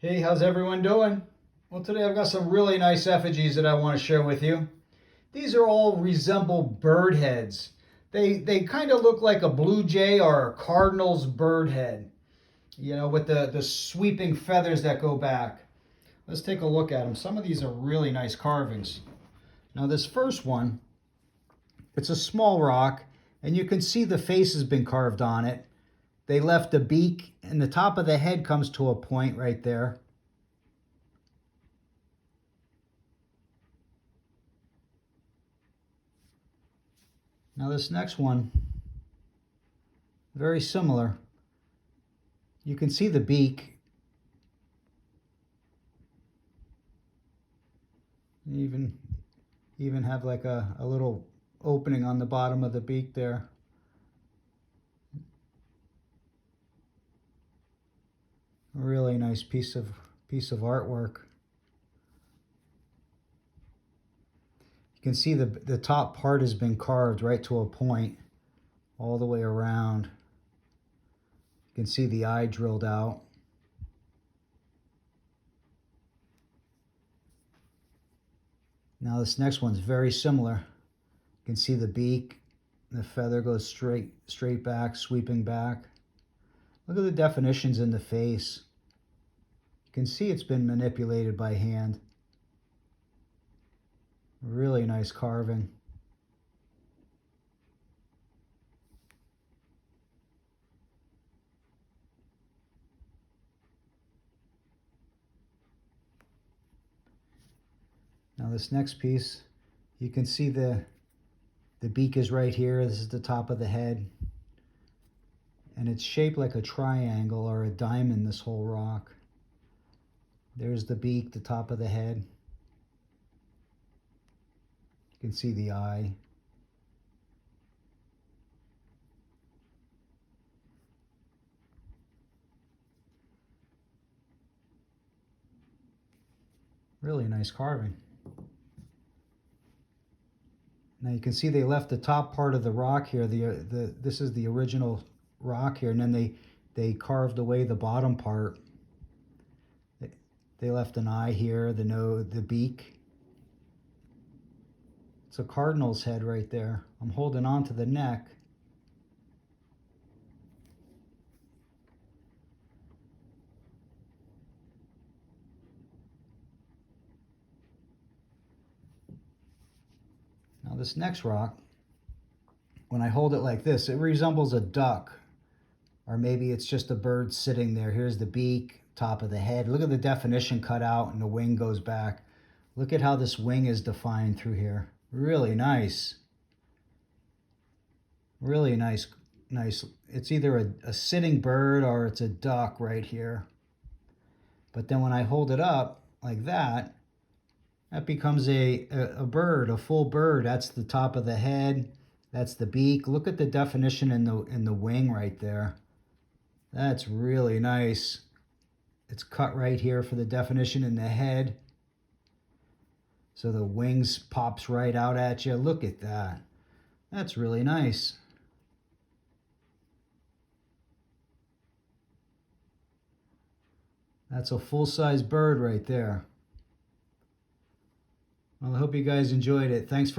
Hey, how's everyone doing? Well, today I've got some really nice effigies that I want to share with you. These are all resemble bird heads. They kind of look like a blue jay or a cardinal's bird head, with the sweeping feathers that go back. Let's take a look at them. Some of these are really nice carvings. Now this first one, it's a small rock, and you can see the face has been carved on it. They left the beak, and the top of the head comes to a point right there. Now this next one, very similar. You can see the beak. You even have like a little opening on the bottom of the beak there. A really nice piece of artwork. You can see the top part has been carved right to a point all the way around. You can see the eye drilled out. Now this next one's very similar. You can see the beak, the feather goes straight back, sweeping back. Look at the definitions in the face. You can see it's been manipulated by hand. Really nice carving. Now this next piece, you can see the beak is right here. This is the top of the head. And it's shaped like a triangle or a diamond, this whole rock. There's the beak, the top of the head. You can see the eye. Really nice carving. Now you can see they left the top part of the rock here. This is the original rock here, and then they carved away the bottom part. They left an eye here, the nose, the beak. It's a cardinal's head right there. I'm holding on to the neck. Now this next rock, when I hold it like this, it resembles a duck, or maybe it's just a bird sitting there. Here's the beak, top of the head. Look at the definition cut out, and the wing goes back. Look at how this wing is defined through here. Really nice. Really nice. It's either a sitting bird or it's a duck right here. But then when I hold it up like that, that becomes a bird, a full bird. That's the top of the head. That's the beak. Look at the definition in the wing right there. That's really nice. It's cut right here for the definition in the head. So the wings pops right out at you. Look at that. That's really nice. That's a full-size bird right there. Well, I hope you guys enjoyed it. Thanks for